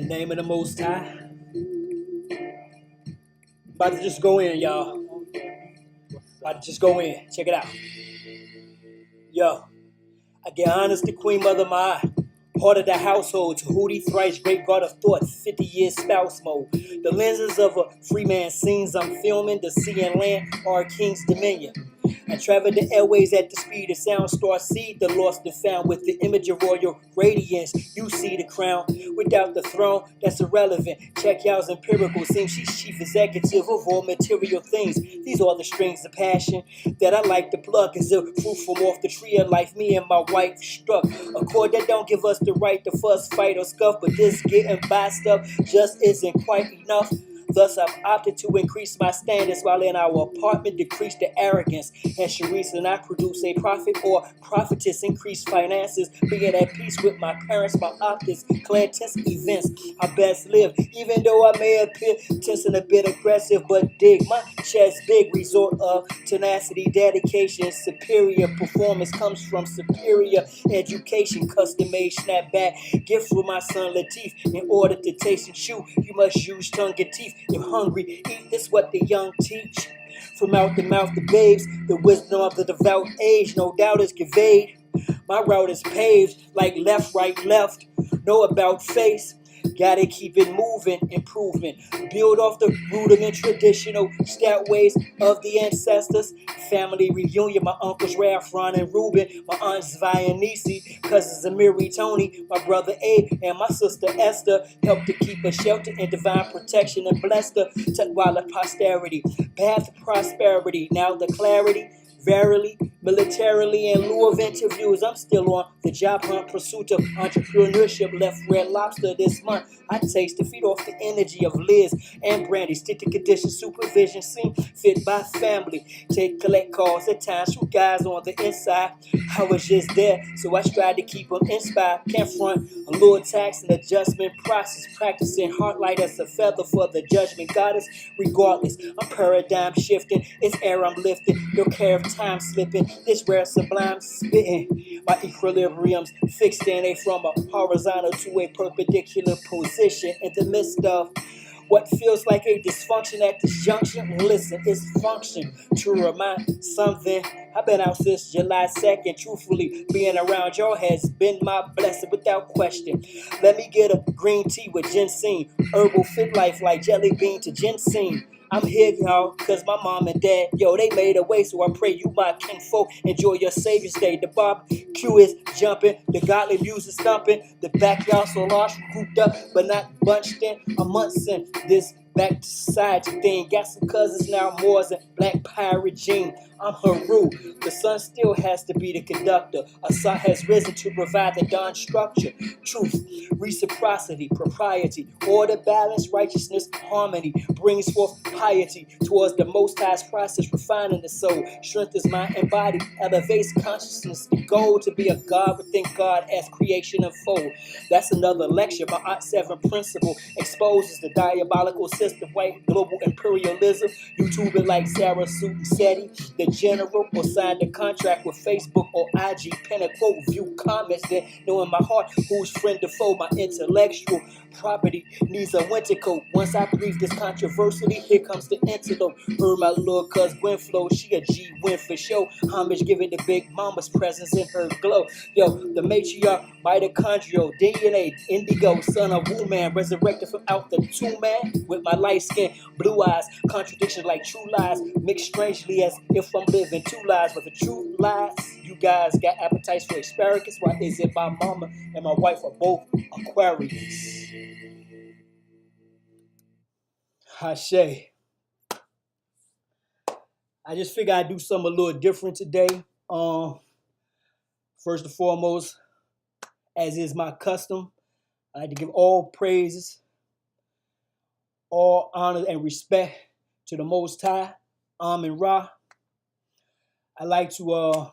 In the name of the Most High. About to just go in, y'all. About to just go in. Check it out. Yo, I get honest to Queen Mother My heart of the household, to Hootie thrice great god of thought, 50 years spouse mode. The lenses of a free man scenes I'm filming, the sea and land are a king's dominion. I travel the airways at the speed of sound, star seed the lost and found with the image of royal radiance. You see the crown without the throne, that's irrelevant. Check y'all's empirical, seems she's chief executive of all material things. These are the strings of passion that I like to pluck as a fruit from off the tree of life. Me and my wife struck a chord that don't give us the right to fuss, fight, or scuff, but this getting by stuff just isn't quite enough. Thus, I've opted to increase my standards while in our apartment decrease the arrogance. And Sharice and I produce a profit or prophetess, increase finances, being at peace with my parents, my optics, clan tense events. I best live, even though I may appear tense and a bit aggressive, but dig my chest big. Resort of tenacity, dedication, superior performance comes from superior education, custom made snapback gift for my son Latif. In order to taste and chew, you must use tongue and teeth. If hungry, eat this what the young teach. From mouth to mouth, the babes, the wisdom of the devout age, no doubt is conveyed. My route is paved like left, right, left. No about face. Gotta keep it moving, improvement. Build off the rudiment, traditional stout ways of the ancestors. Family reunion, my uncles Ralph, Ron, and Ruben. My aunts Vi and Nisi, cousins Amiri, Tony, my brother Abe, and my sister Esther. Helped to keep her shelter in divine protection and blessed her to while of posterity. Path to prosperity, now the clarity. Verily, militarily, in lieu of interviews, I'm still on the job hunt, pursuit of entrepreneurship. Left Red Lobster this month. I taste to feed off the energy of Liz and Brandy. Stick to condition, supervision, seem fit by family. Take collect calls at times from guys on the inside. I was just there, so I strive to keep them inspired. Can't front a little tax and adjustment process. Practicing heart light as a feather for the judgment goddess. Regardless, I'm paradigm shifting. It's air I'm lifting. No care of time slipping. This rare sublime spitting. My equilibrium's fixed in a from a horizontal to a perpendicular position in the midst of what feels like a dysfunction at this junction. Listen, it's function to remind something. I've been out since July 2nd. Truthfully, being around y'all has been my blessing without question. Let me get a green tea with ginseng. Herbal fit life like jelly bean to ginseng. I'm here, y'all, cause my mom and dad, yo, they made a way, so I pray you, my kinfolk, enjoy your Savior's Day. The barbecue is jumping, the godly music stumping, the backyard so large, grouped up, but not bunched in. I'm months in this back to society thing. Got some cousins now, Moors and Black Pirate Jean. I'm Haru. The sun still has to be the conductor. A sun has risen to provide the dawn structure. Truth, reciprocity, propriety, order, balance, righteousness, harmony brings forth piety towards the Most High's process, refining the soul. Strength is mind and body, elevates consciousness. The goal to be a God within God as creation unfold. That's another lecture. My Aunt Seven Principle exposes the diabolical system, white global imperialism. YouTube it like Sarah Sue Seti, the general, or signed a contract with Facebook or IG. Pen a quote, view comments, then know in my heart who's friend or foe. My intellectual property needs a winter coat. Once I breathe this controversy, here comes the antidote. Heard my little cuz Gwen flow, she a G win for show. Homage given to Big Mama's presence in her glow. Yo, the matriarch, mitochondrial, DNA, indigo, son of woman, resurrected from out the tomb, man. With my light skin, blue eyes, contradictions like true lies, mixed strangely as if I'm living two lives, but the true lies. You guys got appetites for asparagus? Why is it my mama and my wife are both Aquarius? Hashay. I just figured I'd do something a little different today. First and foremost, as is my custom, I like to give all praises, all honor and respect to the Most High, Amen Ra. I like to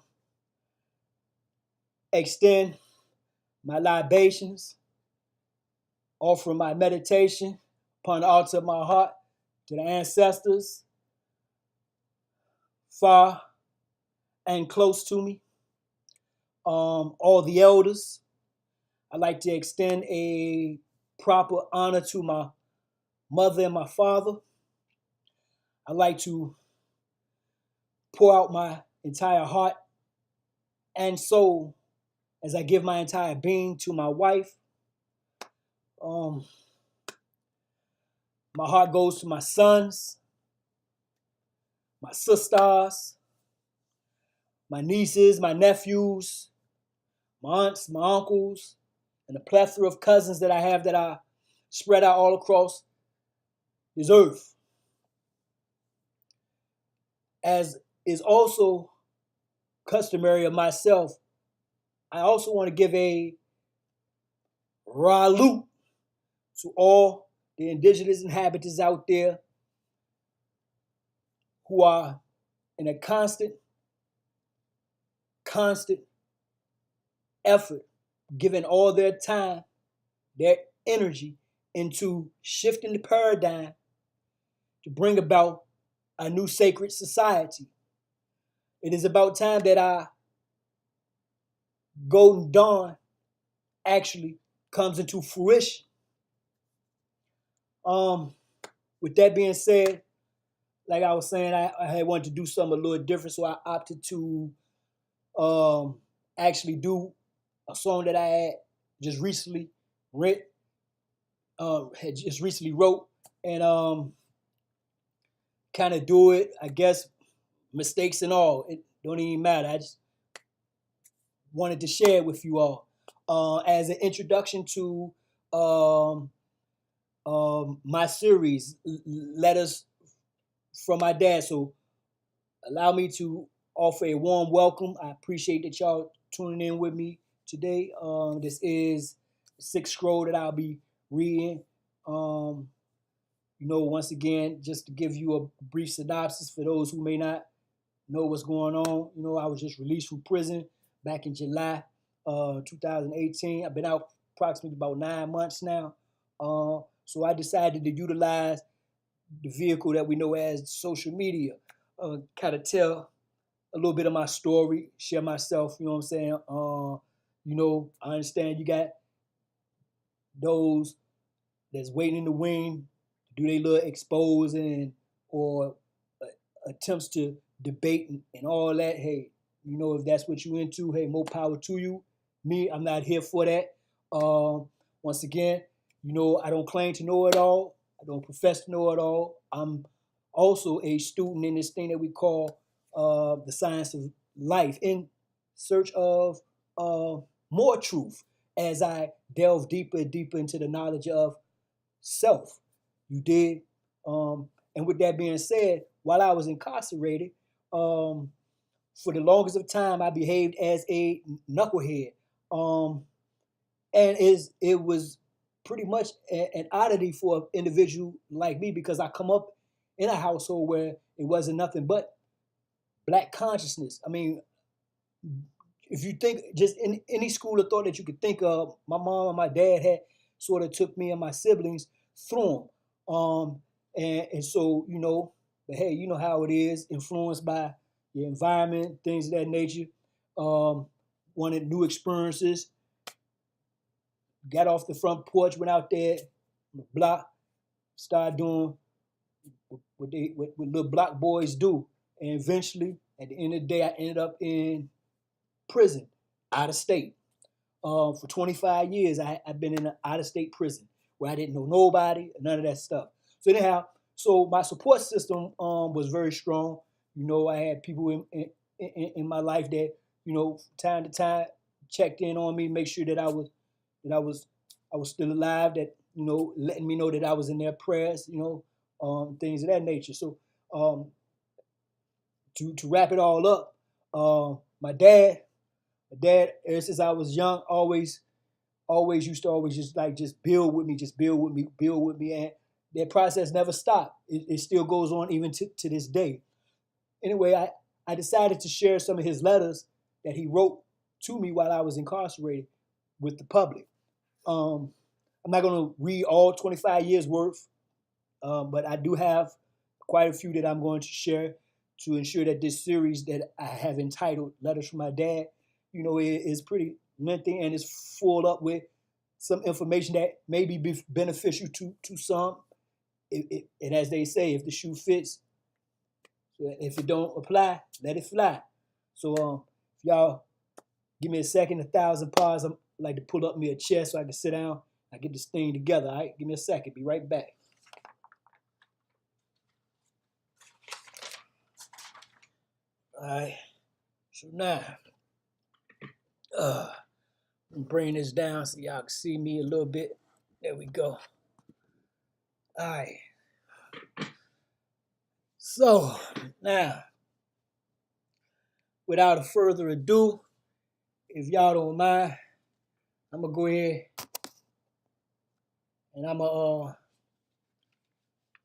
extend my libations, offer my meditation upon the altar of my heart to the ancestors, far and close to me, all the elders. I'd like to extend a proper honor to my mother and my father. I like to pour out my entire heart and soul as I give my entire being to my wife. Um, my heart goes to my sons, my sisters, my nieces, my nephews, my aunts, my uncles, and a plethora of cousins that I have that are spread out all across this earth. As is also customary of myself, I also want to give a salute to all the indigenous inhabitants out there who are in a constant effort, giving all their time, their energy into shifting the paradigm to bring about a new sacred society. It is about time that our golden dawn actually comes into fruition. With that being said, like I was saying, I had wanted to do something a little different, so I opted to actually do a song that I had just recently wrote, and kind of do it. I guess mistakes and all, it don't even matter. I just wanted to share it with you all as an introduction to my series, Letters from My Dad. So allow me to offer a warm welcome. I appreciate that y'all tuning in with me today. This is the sixth scroll that I'll be reading. Once again, just to give you a brief synopsis for those who may not know what's going on. I was just released from prison back in July 2018. I've been out approximately about 9 months now. So I decided to utilize the vehicle that we know as social media, kind of tell a little bit of my story, share myself, you know what I'm saying? I understand you got those that's waiting in the wing to do their little exposing or attempts to debate and all that. Hey, if that's what you into, hey, more power to you. Me, I'm not here for that. Once again, I don't claim to know it all. I don't profess to know it all. I'm also a student in this thing that we call the science of life, in search of more truth as I delve deeper and deeper into the knowledge of self. You did. And with that being said, while I was incarcerated, for the longest of time, I behaved as a knucklehead. And it was pretty much an oddity for an individual like me, because I come up in a household where it wasn't nothing but Black consciousness. I mean, if you think just in any school of thought that you could think of, my mom and my dad had sort of took me and my siblings through them. And so, but hey, you know how it is, influenced by your environment, things of that nature. Wanted new experiences. Got off the front porch, went out there on the block, started doing what little block boys do. And eventually, at the end of the day, I ended up in prison, out of state. For 25 years, I've been in an out-of-state prison where I didn't know nobody, none of that stuff. So anyhow, my support system was very strong. I had people in my life that, time to time checked in on me, make sure that I was still alive, that, letting me know that I was in their prayers, things of that nature. So to wrap it all up, my dad, ever since I was young, always used to just build with me, and that process never stopped. It still goes on even to this day. Anyway, I decided to share some of his letters that he wrote to me while I was incarcerated with the public. I'm not going to read all 25 years worth, but I do have quite a few that I'm going to share to ensure that this series that I have entitled Letters from My Dad, is pretty lengthy and is full up with some information that may be beneficial to some. And as they say, if the shoe fits, so if it don't apply, let it fly. So if y'all give me a second, 1,000 pause. I'm like to pull up me a chair so I can sit down. I get this thing together. All right, give me a second. Be right back. All right. So now, I'm bringing this down so y'all can see me a little bit. There we go. All right. So now, without further ado, if y'all don't mind, I'm gonna go ahead and I'm gonna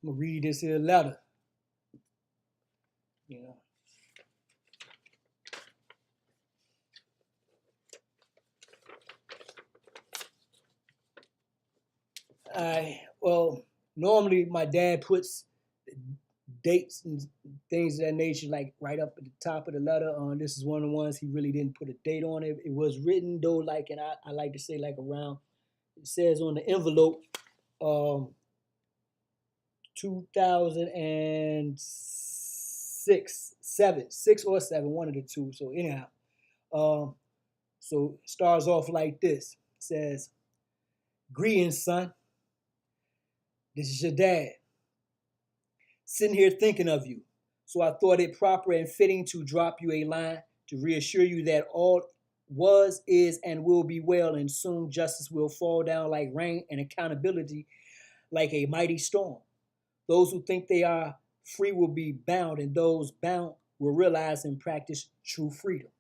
read this here letter. You know. Well, normally my dad puts dates and things of that nature like right up at the top of the letter. This is one of the ones he really didn't put a date on it. It was written though, like, and I like to say like around. It says on the envelope, 2006, 6 or 7, one of the two. So anyhow, so it starts off like this. It says, "Greetings, son. This is your dad. Sitting here thinking of you. So I thought it proper and fitting to drop you a line to reassure you that all was, is, and will be well, and soon justice will fall down like rain and accountability like a mighty storm. Those who think they are free will be bound, and those bound will realize and practice true freedom.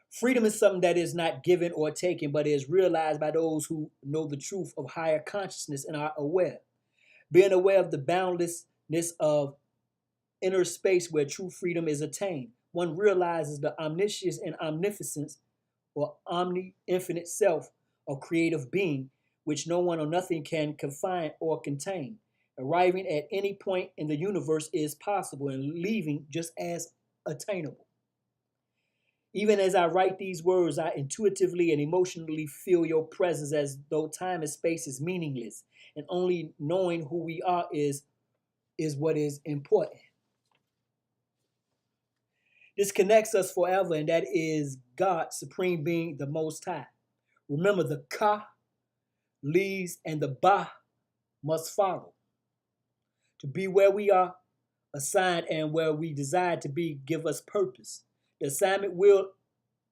Freedom is something that is not given or taken, but is realized by those who know the truth of higher consciousness and are aware. Being aware of the boundlessness of inner space where true freedom is attained, one realizes the omniscience and omnificence or omni-infinite self of creative being, which no one or nothing can confine or contain. Arriving at any point in the universe is possible, and leaving just as attainable. Even as I write these words, I intuitively and emotionally feel your presence as though time and space is meaningless, and only knowing who we are is what is important. This connects us forever, and that is God, Supreme Being, the Most High. Remember, the Ka leads and the Ba must follow. To be where we are assigned and where we desire to be, give us purpose. The assignment will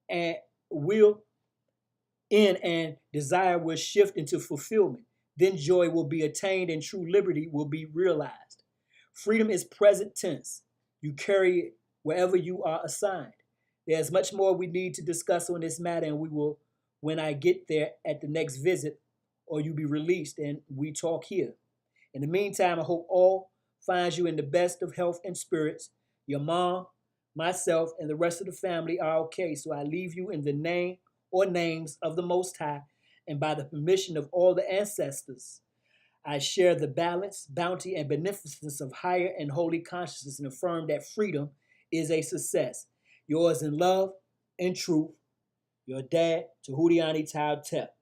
end and desire will shift into fulfillment. Then joy will be attained and true liberty will be realized. Freedom is present tense. You carry it wherever you are assigned. There's much more we need to discuss on this matter, and we will when I get there at the next visit, or you be released and we talk here. In the meantime, I hope all finds you in the best of health and spirits. Your mom, myself, and the rest of the family are okay, so I leave you in the name or names of the Most High, and by the permission of all the ancestors. I share the balance, bounty, and beneficence of higher and holy consciousness and affirm that freedom is a success. Yours in love and truth, your dad, Tahudiani Tau Tep.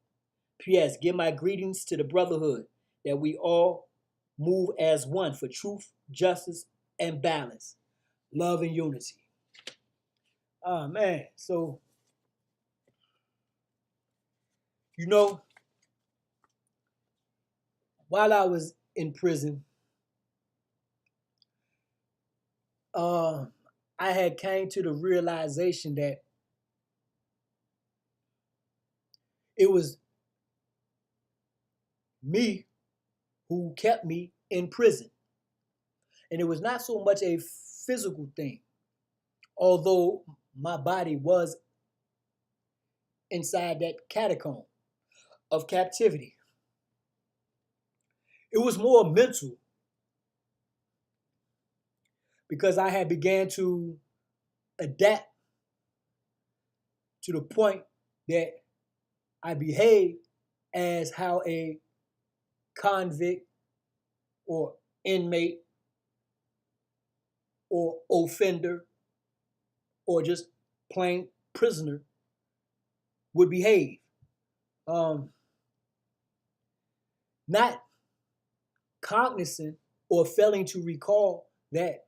P.S. Give my greetings to the brotherhood, that we all move as one for truth, justice, and balance. Love and unity. Oh, man. So, you know, while I was in prison, I had came to the realization that it was me who kept me in prison. And it was not so much a physical thing, although my body was inside that catacomb of captivity. It was more mental, because I had began to adapt to the point that I behaved as how a convict or inmate or offender or just plain prisoner would behave. um, not cognizant or failing to recall that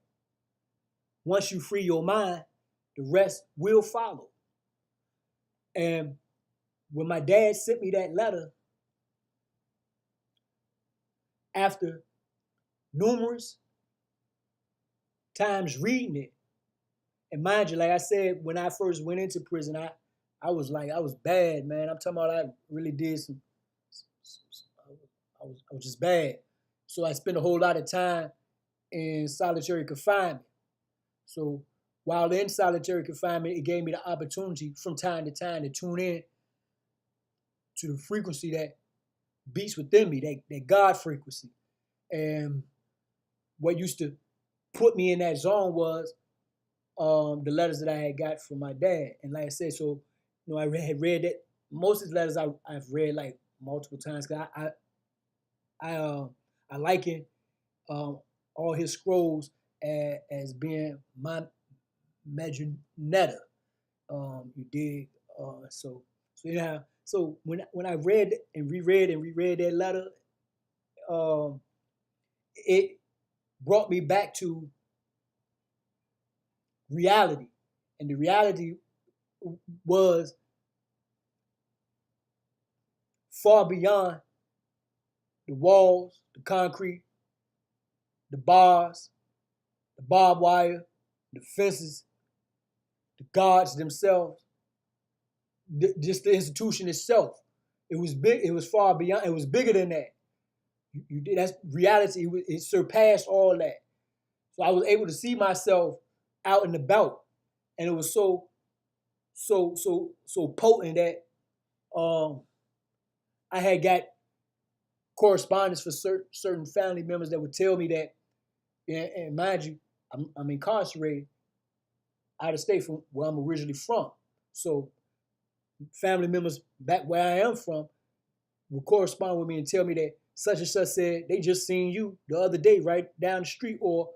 once you free your mind, the rest will follow. And when my dad sent me that letter, after numerous times reading it, and mind you, like I said, when I first went into prison, I was bad, man. I'm talking about I really did I was just bad. So I spent a whole lot of time in solitary confinement. So while in solitary confinement, it gave me the opportunity from time to time to tune in to the frequency that beats within me, that God frequency. And what used to put me in that zone was the letters that I had got from my dad. And like I said, so I had read that most of the letters I've read like multiple times. Cause I liken all his scrolls as being my Majunetta. You dig? So yeah. So when I read and reread that letter, um, it brought me back to reality, and the reality was far beyond the walls, the concrete, the bars, the barbed wire, the fences, the guards themselves, just the institution itself. It was big. It was far beyond. It was bigger than that. That's reality. It surpassed all that. So I was able to see myself out and about, and it was so potent that I had got correspondence for certain family members that would tell me that, and mind you, I'm incarcerated out of state from where I'm originally from. So family members back where I am from will correspond with me and tell me that such and such said they just seen you the other day right down the street, or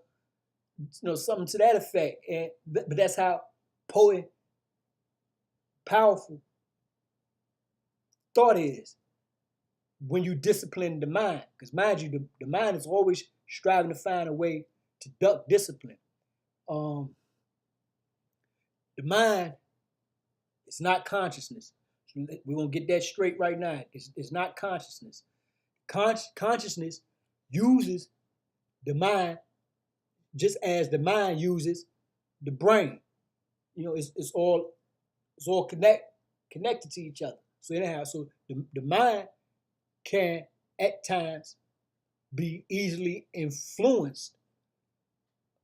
something to that effect. And but that's how potent, powerful thought is when you discipline the mind. Because mind you, the mind is always striving to find a way to duck discipline. The mind is not consciousness. We're going to get that straight right now. It's not consciousness. Consciousness uses the mind just as the mind uses the brain. It's all connected to each other. So anyhow, so the mind can at times be easily influenced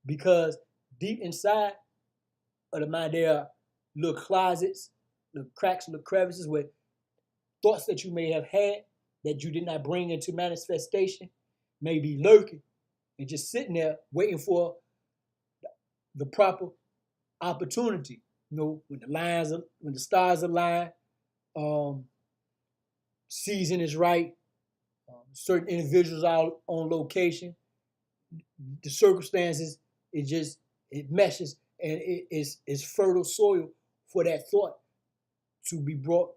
because deep inside of the mind there are little closets, little cracks, little crevices where thoughts that you may have had that you did not bring into manifestation may be lurking and just sitting there waiting for the proper opportunity. When the stars align, season is right, certain individuals are on location, the circumstances, it meshes, and it's fertile soil for that thought to be brought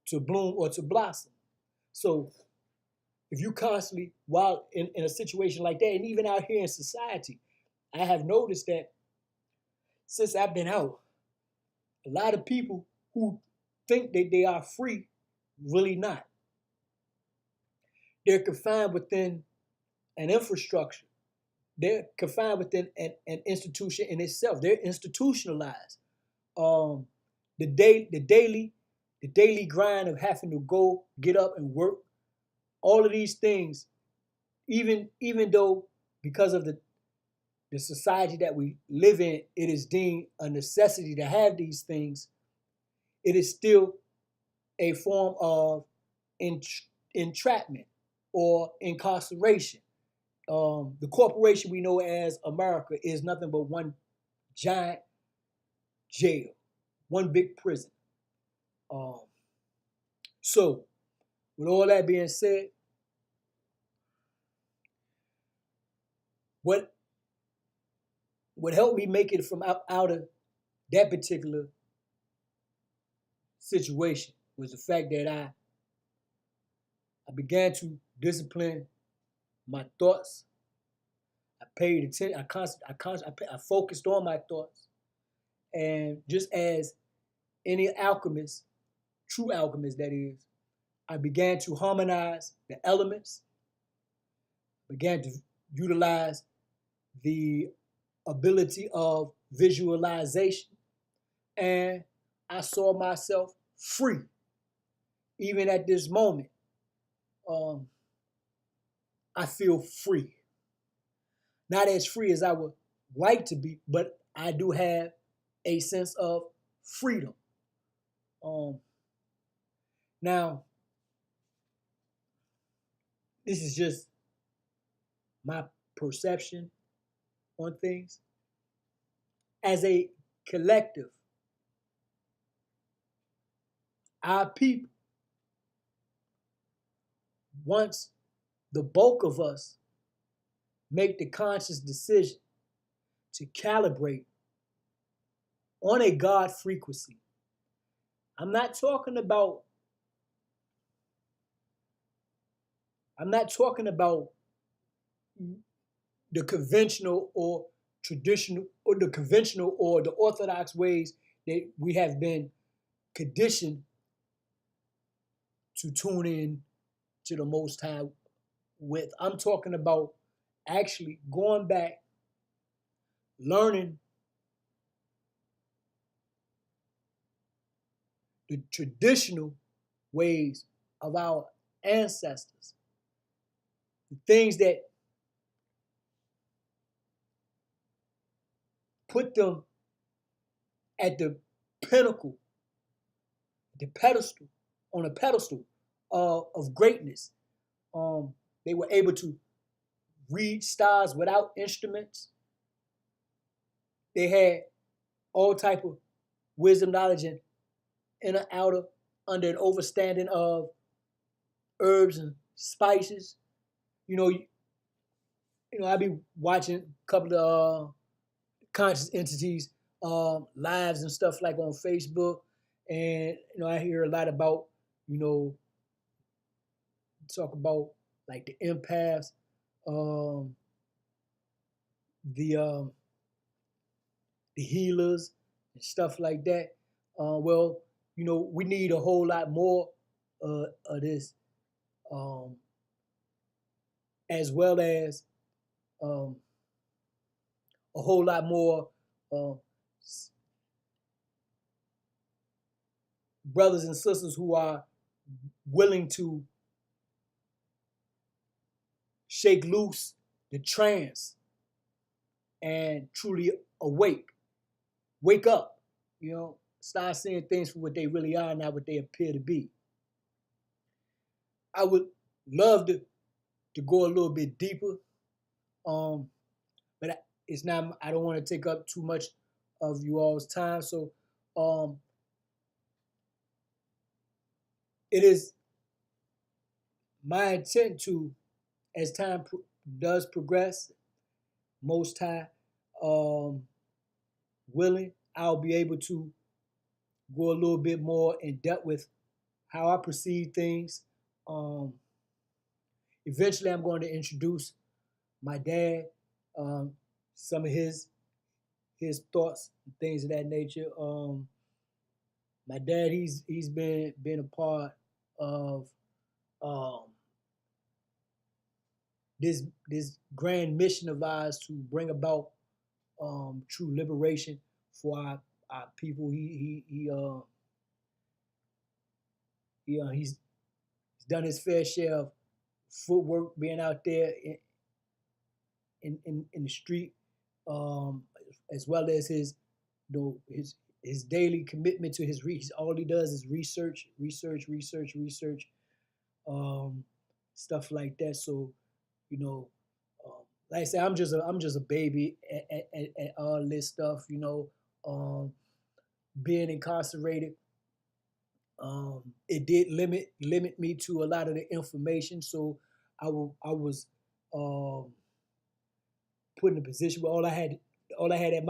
to bloom or to blossom. So if you constantly, while in a situation like that, and even out here in society, I have noticed that since I've been out, a lot of people who think that they are free, really not. They're confined within an infrastructure. They're confined within an institution in itself. They're institutionalized. The daily grind of having to go, get up and work, all of these things, even though because of the society that we live in, it is deemed a necessity to have these things, it is still a form of entrapment or incarceration. The corporation we know as America is nothing but one giant jail, one big prison. So, with all that being said, what helped me make it from out of that particular situation was the fact that I began to discipline my thoughts. I paid attention. I focused on my thoughts, and just as any alchemist, true alchemist that is, I began to harmonize the elements, began to utilize the ability of visualization, and I saw myself free. Even at this moment, um, I feel free. Not as free as I would like to be, but I do have a sense of freedom. Um, Now, this is just my perception on things. As a collective, our people, once the bulk of us make the conscious decision to calibrate on a God frequency, I'm not talking about I'm not talking about the conventional or traditional or the conventional or the orthodox ways that we have been conditioned to tune in to the Most High with. I'm talking about actually going back, learning the traditional ways of our ancestors, the things that put them at the pinnacle, the pedestal, on a pedestal of greatness. They were able to read stars without instruments. They had all type of wisdom, knowledge, and inner, outer, under an overstanding of herbs and spices. You know, I be watching a couple of conscious entities lives and stuff like on Facebook, and I hear a lot about you know talk about like the empaths, um, the um, the healers and stuff like that. Well, we need a whole lot more of this, um, as well as um, a whole lot more uh, brothers and sisters who are willing to shake loose the trance and truly wake up, start seeing things for what they really are, not what they appear to be. I would love to go a little bit deeper, but it's not. I don't want to take up too much of you all's time, so um, it is my intent to, as time does progress, Most High willing, I'll be able to go a little bit more in depth with how I perceive things. Um, Eventually, I'm going to introduce my dad, um, some of his thoughts and things of that nature. My dad, he's been a part of um, this grand mission of ours to bring about true liberation for our people. He's done his fair share of footwork, being out there in the street, um, as well as his daily commitment to his reach. All he does is research, um, stuff like that. So, you know, like I say, I'm just a baby at all this stuff. Being incarcerated, it did limit me to a lot of the information. So I was um, put in a position where all I had at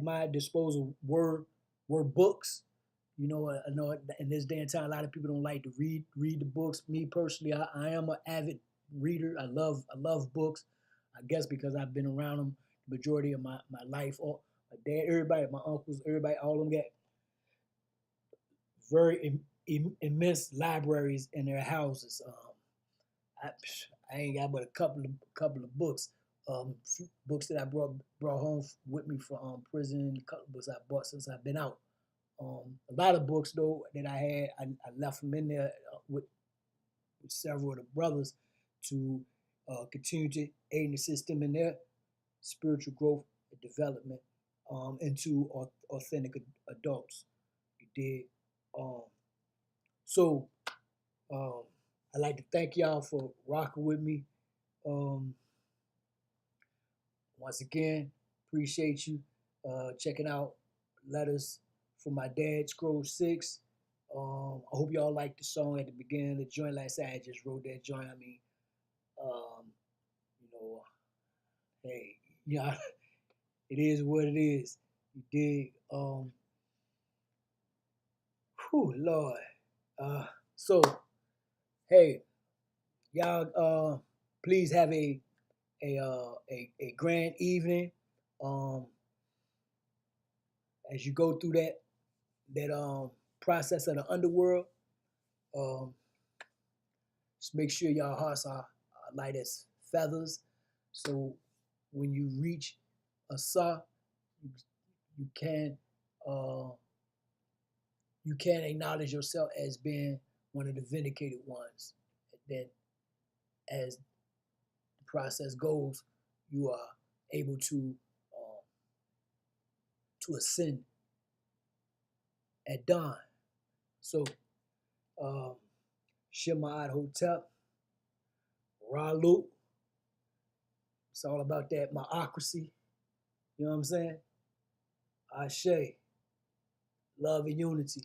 my disposal were books, You know, I know in this day and time, a lot of people don't like to read the books. Me personally, I am an avid reader. I love books. I guess because I've been around them the majority of my life. All my dad, everybody, my uncles, everybody, all of them got very immense libraries in their houses. I, I ain't got but a couple of books. Books that I brought home with me from prison. A couple of books I bought since I've been out. A lot of books though that I had, I left them in there with several of the brothers to continue to aid and assist them in their spiritual growth and development into authentic adults. You did. Um, so um, I'd like to thank y'all for rocking with me. Um, Once again, appreciate you checking out Letters from My Dad, Scroll 6. I hope y'all liked the song at the beginning of the joint. Like I said, I just wrote that joint. I mean, um, you know, hey, yeah, it is what it is. You dig? Whew, Lord. So, hey, y'all, please have a grand evening. Um, as you go through that process of the underworld, um, just make sure your hearts are light as feathers. So when you reach a saw, you, you can uh, you can acknowledge yourself as being one of the vindicated ones. That as the process goes, you are able to ascend at dawn. So um, Shemad Hotep, Ralu, it's all about that myocracy. You know what I'm saying? Ashe, love and unity.